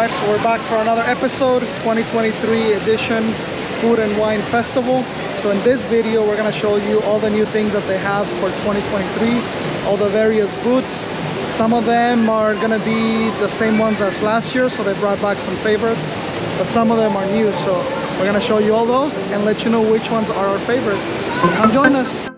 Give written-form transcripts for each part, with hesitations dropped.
Alright, so we're back for another episode, 2023 edition Food and Wine Festival. So in this video, we're going to show you all the new things that they have for 2023, all the various booths. Some of them are going to be the same ones as last year, so they brought back some favorites, but some of them are new. So we're going to show you all those and let you know which ones are our favorites. Come join us.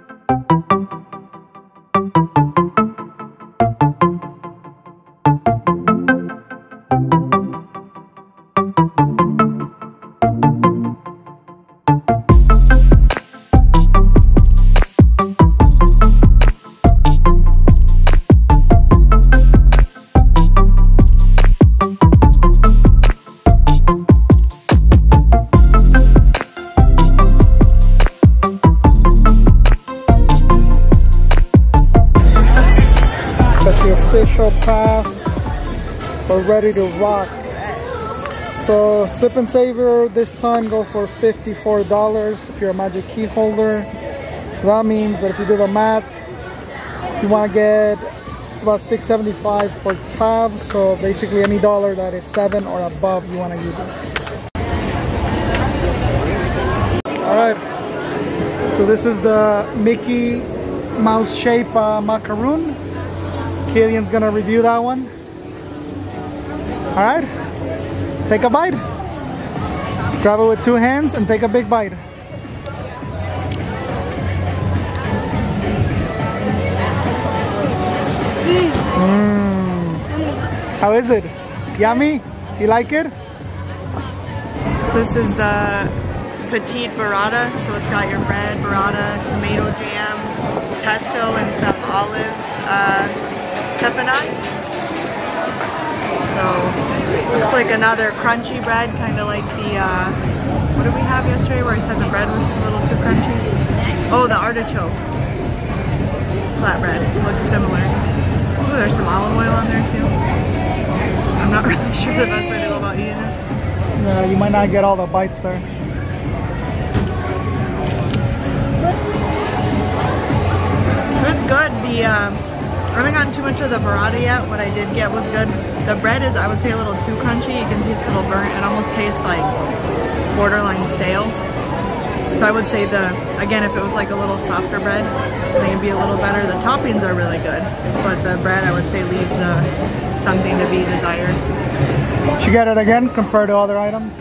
Official pass, we're ready to rock. So Sip and Savor this time go for $54 if you're a Magic Key holder. So that means that if you do the math, you want to get, it's about $6.75 for tab. So basically any dollar that is 7 or above, you want to use it. Alright, so this is the Mickey Mouse shape macaroon. Killian's gonna review that one. All right, take a bite. Grab it with 2 hands and take a big bite. How is it? Yummy? You like it? So this is the petite burrata. So it's got your bread, burrata, tomato jam, pesto, and some olive tapenade. So looks like another crunchy bread, kind of like the what did we have yesterday where I said the bread was a little too crunchy? Oh, the artichoke flatbread. Looks similar. Oh, there's some olive oil on there too. I'm not really sure the best way to go about eating this. Yeah, you might not get all the bites there. So it's good. I haven't gotten too much of the burrata yet. What I did get was good. The bread is, I would say, a little too crunchy. You can see it's a little burnt. It almost tastes like borderline stale. So I would say again, if it was like a little softer bread, I think it'd be a little better. The toppings are really good, but the bread, I would say, leaves something to be desired. Did you get it again compared to other items?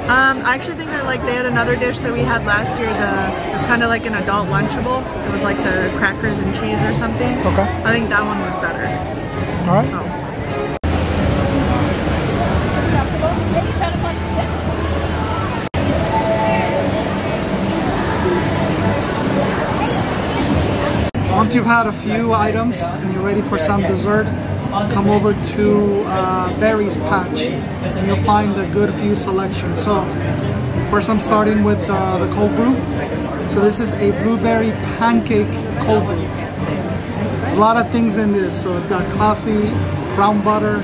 I actually think that they had another dish that we had last year. It was kind of like an adult Lunchable. It was like the crackers and cheese or something. Okay. I think that one was better. All right. So once you've had a few items and you're ready for some dessert, come over to Berry's Patch and you'll find a good few selections. So first I'm starting with the cold brew. So this is a blueberry pancake cold brew. There's a lot of things in this. So it's got coffee, brown butter,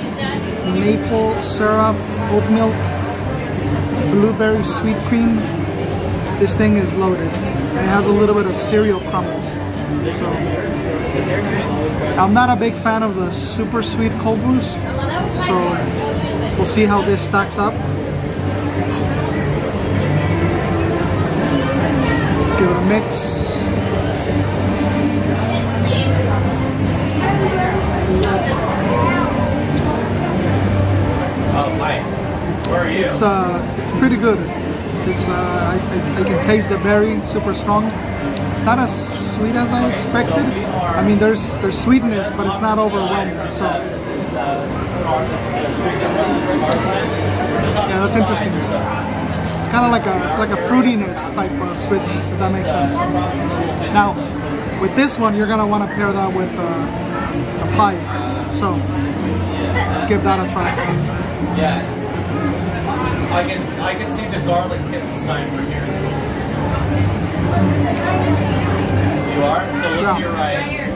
maple syrup, oat milk, blueberry sweet cream. This thing is loaded. And it has a little bit of cereal crumbles. So I'm not a big fan of the super sweet cold brews, so we'll see how this stacks up. Let's give it a mix. It's pretty good. I can taste the berry, super strong. It's not as sweet as I expected. I mean, there's sweetness, but it's not overwhelming. So yeah, that's interesting. It's kind of like a fruitiness type of sweetness, if that makes sense. Now, with this one, you're gonna want to pair that with a pie. So let's give that a try. Yeah, I can see the garlic kiss sign from here. You are? So look to your right.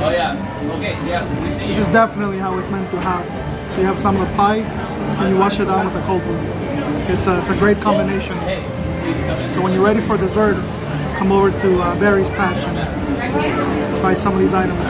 Oh yeah. Okay, yeah, we see you. This is definitely how it's meant to have. So you have some of the pie and you wash it down with a cold brew. It's a great combination. So when you're ready for dessert, come over to Berry's Patch and try some of these items.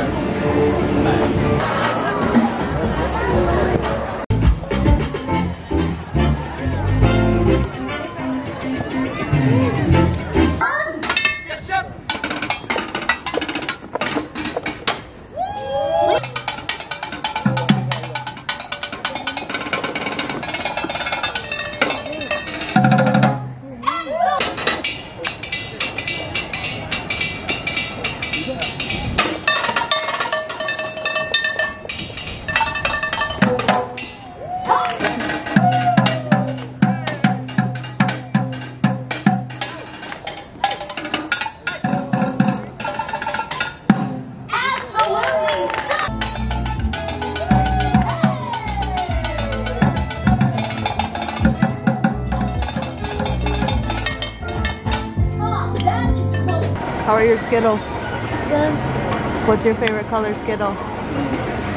How are your Skittles? Good. What's your favorite color Skittle?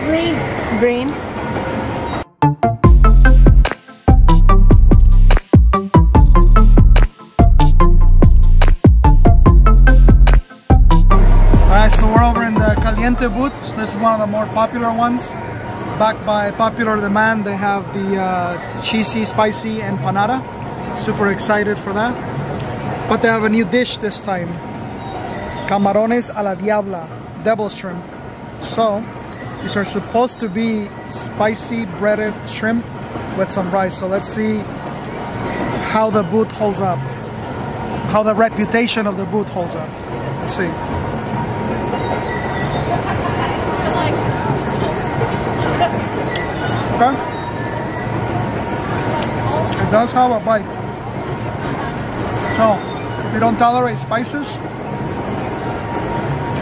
Green. Green? Alright, so we're over in the Caliente booth. This is one of the more popular ones. Backed by popular demand, they have the cheesy, spicy empanada. Super excited for that. But they have a new dish this time. Camarones a la diabla, devil shrimp. So, these are supposed to be spicy breaded shrimp with some rice. So let's see how the booth holds up. How the reputation of the booth holds up. Let's see. Okay. It does have a bite. So, if you don't tolerate spices,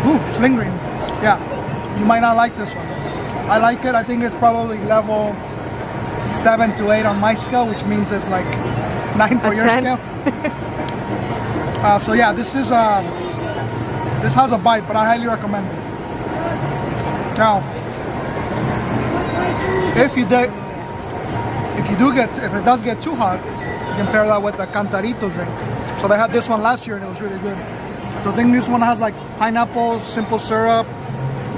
ooh, it's lingering. Yeah, you might not like this one. I like it. I think it's probably level 7 to 8 on my scale, which means it's like 9 for your 10. scale. So yeah, this is this has a bite, but I highly recommend it. Now, if it does get too hot, you can pair that with a cantarito drink. So they had this one last year and it was really good. So I think this one has like pineapple, simple syrup,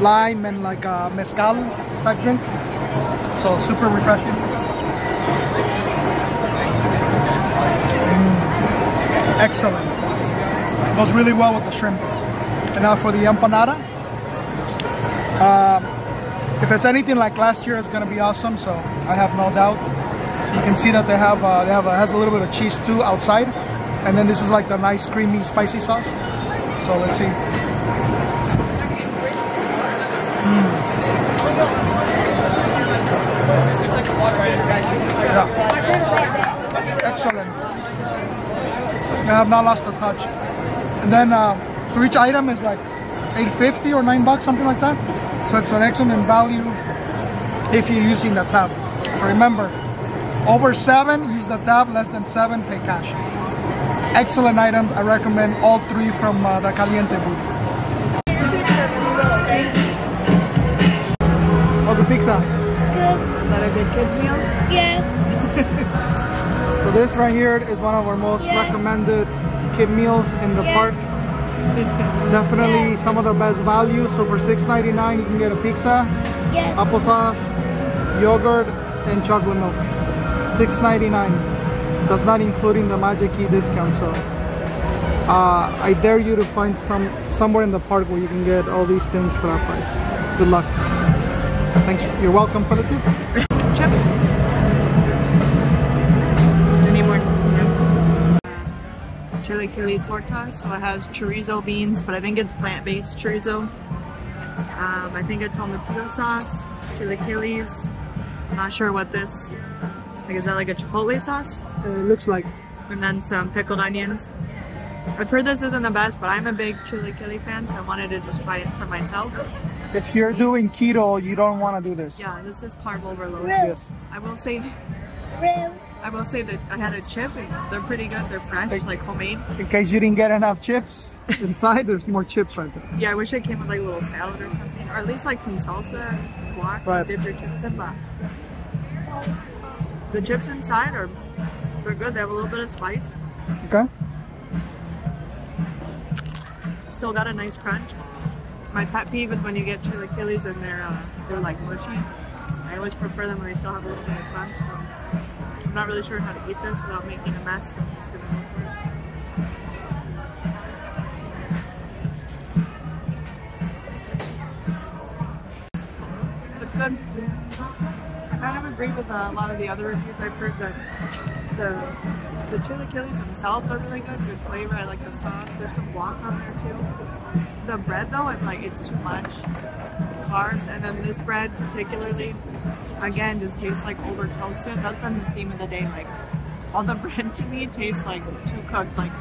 lime, and like a mezcal type drink. So super refreshing. Excellent. Goes really well with the shrimp. And now for the empanada. If it's anything like last year, it's gonna be awesome. So I have no doubt. So you can see that it has a little bit of cheese too outside, and then this is like the nice creamy spicy sauce. So let's see. Yeah. Excellent. I have not lost a touch. And then so each item is like $8.50 or $9, something like that. So it's an excellent value if you're using the tab. So remember, over 7, use the tab. Less than 7, pay cash. Excellent items. I recommend all 3 from the Caliente booth. How's the pizza? Good. Is that a good kids meal? Yes. So this right here is one of our most recommended kid meals in the park. Definitely some of the best value. So for $6.99 you can get a pizza, Yes. applesauce, yogurt, and chocolate milk. $6.99. That's not including the Magic Key discount. So I dare you to find somewhere in the park where you can get all these things for that price. Good luck. Thanks. You're welcome for the tip. Chip. Any more? Chili torta. So it has chorizo beans, but I think it's plant-based chorizo. I think a tomatillo sauce, chilaquiles. I'm not sure what this. Like, is that like a chipotle sauce? It looks like. And then some pickled onions. I've heard this isn't the best, but I'm a big chilaquile fan, so I wanted to just try it for myself. If you're doing keto, you don't want to do this. Yeah, this is carb overload. Yes. I will say Real. that I had a chip and they're pretty good. They're fresh, like homemade. In case you didn't get enough chips inside, there's more chips right there. Yeah, I wish it came with like a little salad or something, or at least like some salsa, guac, Right. to dip your chips in. But the chips inside they're good. They have a little bit of spice. Okay. Still got a nice crunch. My pet peeve is when you get chilaquiles and they're like mushy. I always prefer them when they still have a little bit of crunch. So I'm not really sure how to eat this without making a mess. So I'm just gonna go for it. It's good. I kind of agree with a lot of the other reviews I've heard that the chilaquiles themselves are really good flavor. I like the sauce. There's some guac on there too. The bread though, it's too much carbs, and then this bread particularly, again, just tastes like over toasted. That's been the theme of the day. Like, all the bread to me tastes like too cooked. Like,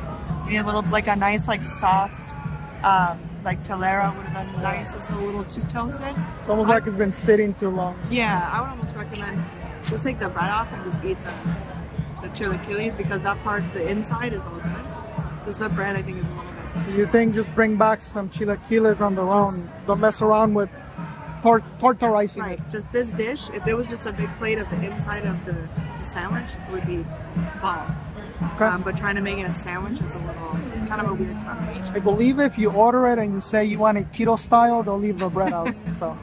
a little, like a nice, like soft, like telera would have been nice. It's a little too toasted. It's almost like it's been sitting too long. Yeah, I would almost recommend just take the bread off and just eat the chilaquiles, because that part, the inside is all good. Just the bread, I think, is a little bit You think just bring back some chilaquiles on their own. Don't mess around with tortorizing Right, it. just this dish, if it was just a big plate of the inside of the sandwich, it would be bomb. Okay. But trying to make it a sandwich is a little, kind of a weird combination. I believe if you order it and you say you want it keto style, they'll leave the bread out. So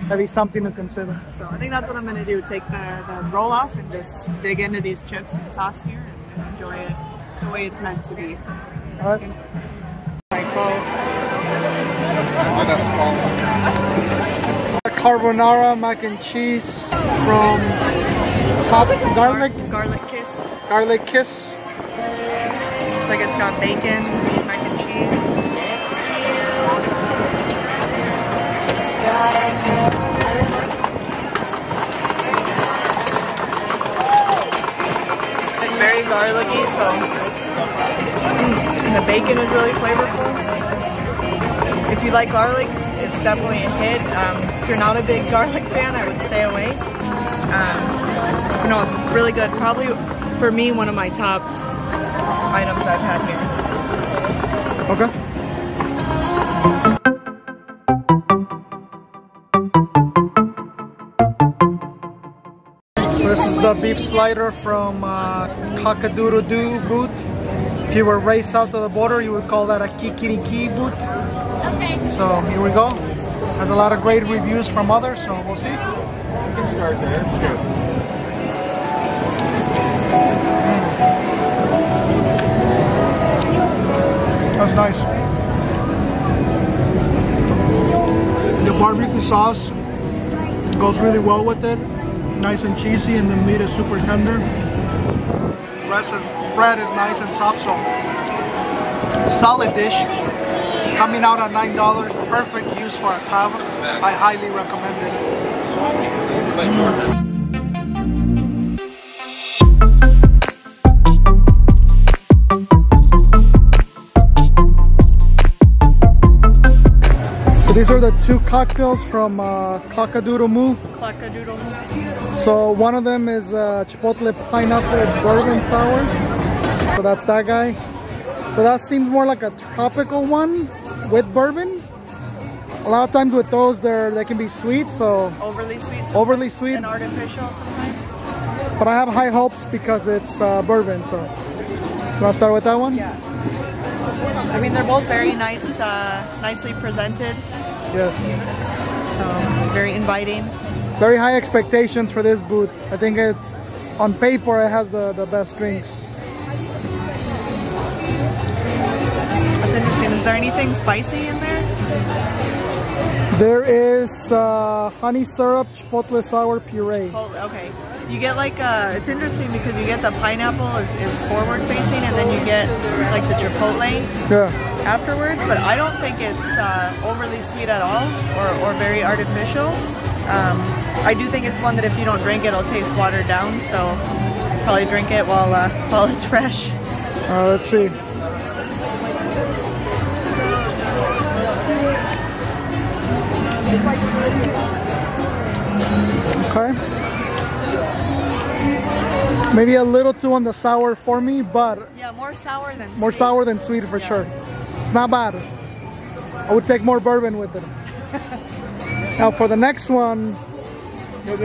that'd be something to consider. So I think that's what I'm going to do, take the roll off and just dig into these chips and sauce here and enjoy it the way it's meant to be. All right. Carbonara mac and cheese from Garlic kissed. Garlic kiss. Looks like it's got bacon, mac and cheese. It's very garlicky, so and the bacon is really flavorful. If you like garlic, it's definitely a hit. If you're not a big garlic fan, I would stay away. You know, really good. Probably for me, one of my top items I've had here. Okay. So this is the beef slider from Cock-a-doodle-doo boot. If you were raised south of the border, you would call that a kikiriki boot. Okay. So here we go. Has a lot of great reviews from others, so we'll see. You can start there. Sure. That's nice. The barbecue sauce goes really well with it. Nice and cheesy, and the meat is super tender. Bread is nice and soft, so solid dish. Coming out at $9, perfect use for a tab. I highly recommend it. These are the two cocktails from Cock-a-doodle-moo. Cock-a-doodle-moo. So one of them is Chipotle Pineapple Bourbon Sour. So that's that guy. So that seems more like a tropical one with bourbon. A lot of times with those, they can be sweet, so Overly sweet. overly sweet. And artificial sometimes. But I have high hopes because it's bourbon. So you want to start with that one? Yeah. I mean, they're both very nice, nicely presented. Yes. Very inviting. Very high expectations for this booth. I think on paper it has the best drinks. That's interesting. Is there anything spicy in there? There is honey syrup chipotle sour puree. Oh, okay. You get like, it's interesting because you get the pineapple is forward facing and then you get like the chipotle afterwards, but I don't think it's overly sweet at all or very artificial. I do think it's one that if you don't drink it, it'll taste watered down, so probably drink it while it's fresh. Let's see. Okay. Maybe a little too on the sour for me, but yeah, more sour than sweet. More sour than sweet for sure. It's not bad. I would take more bourbon with it. Now for the next one,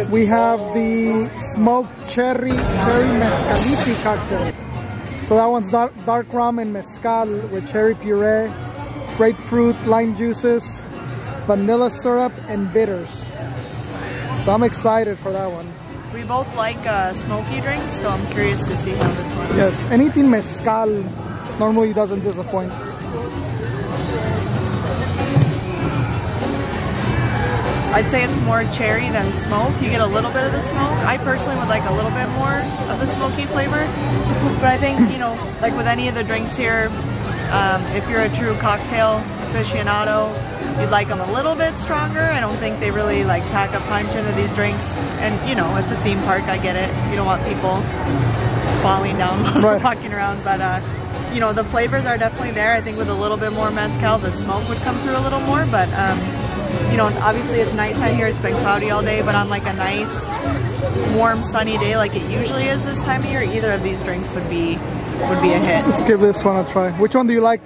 we have the smoked cherry mezcaliti cocktail. So that one's dark rum and mezcal with cherry puree, grapefruit, lime juices, vanilla syrup, and bitters. So I'm excited for that one. We both like smoky drinks, so I'm curious to see how this one. Yes, anything mezcal normally doesn't disappoint. I'd say it's more cherry than smoke. You get a little bit of the smoke. I personally would like a little bit more of the smoky flavor. But I think, you know, like with any of the drinks here, if you're a true cocktail aficionado, you'd like them a little bit stronger. I don't think they really like pack a punch into these drinks. And, you know, it's a theme park, I get it. You don't want people falling down while walking around. But, you know, the flavors are definitely there. I think with a little bit more mezcal, the smoke would come through a little more. But, you know, obviously it's nighttime here. It's been cloudy all day. But on like a nice, warm, sunny day like it usually is this time of year, either of these drinks would be a hit. Let's give this one a try. Which one do you like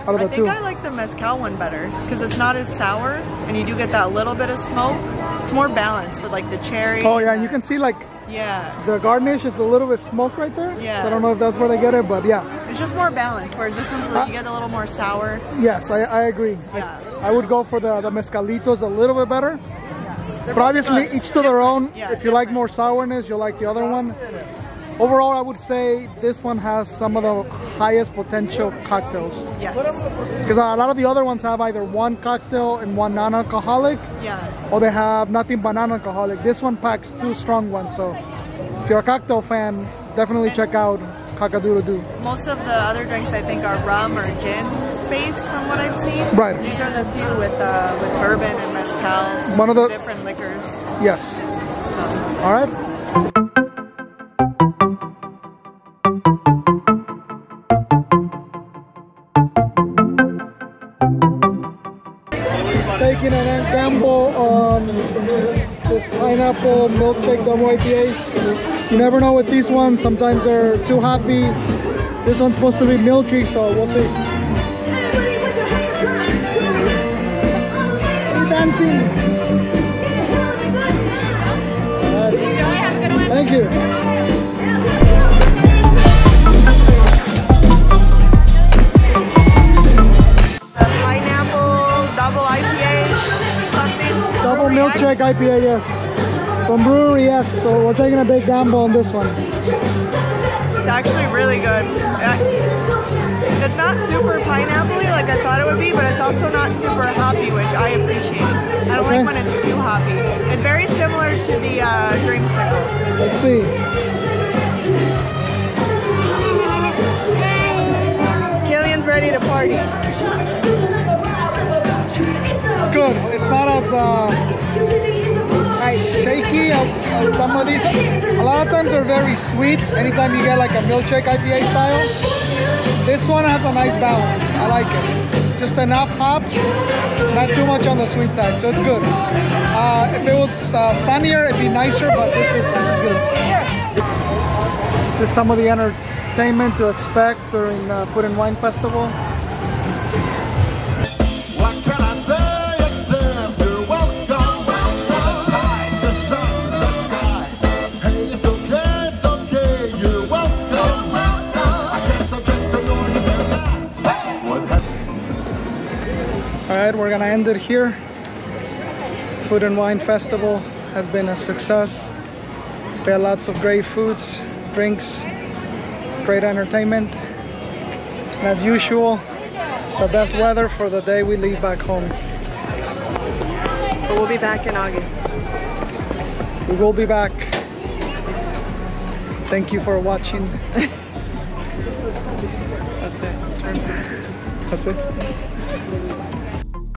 out of the I two? think I like the mezcal one better because it's not as sour and you do get that little bit of smoke. It's more balanced with like the cherry. Oh yeah, and you can see like yeah, the garnish is a little bit smoked right there. Yeah. So I don't know if that's where they get it, but yeah. it's just more balanced. Whereas this one's like you get a little more sour. Yes, I agree. Yeah. I would go for the mezcalitos a little bit better. They're But obviously, both each to their own. Yeah, if you like different. more sourness, you'll like the other one. Overall, I would say this one has some of the highest potential cocktails. Yes. Because a lot of the other ones have either one cocktail and one non-alcoholic, Yeah. or they have nothing but non-alcoholic. This one packs two strong ones. So if you're a cocktail fan, definitely check out Cock-a-Doodle-Doo. Most of the other drinks I think are rum or gin based from what I've seen. Right. These are the few with bourbon and mezcal. So One of the- different liquors. Yes. All right. Taking a gamble on this pineapple milkshake double IPA. You never know with these ones. Sometimes they're too hoppy. This one's supposed to be milky, so we'll see. Hey, dancing. All right. Thank you. Pineapple double IPA something. Double Brewery X. milkshake IPA, yes. From Brewery X, so we're taking a big gamble on this one. It's actually really good. It's not super pineapple-y like I thought it would be, but it's also not super hoppy, which I appreciate. I don't Okay. like when it's too hoppy. It's very similar to the dreamsicle. Let's see. Killian's ready to party. It's good. It's not as shaky as some of these. A lot of times they're very sweet. Anytime you get like a milkshake IPA style, this one has a nice balance. I like it. Just enough hop, not too much on the sweet side, so it's good. If it was sunnier, it'd be nicer, but this is good. This is some of the entertainment to expect during Food and Wine Festival. What can I say except you're welcome? The sun, the sky. Hey, it's okay, you're welcome. I guess I'm just annoying you. What happened? All right, we're gonna end it here. Food and Wine Festival has been a success. We had lots of great foods, drinks, great entertainment. And as usual, it's the best weather for the day we leave back home. But we'll be back in August. We will be back. Thank you for watching. That's it. That's it.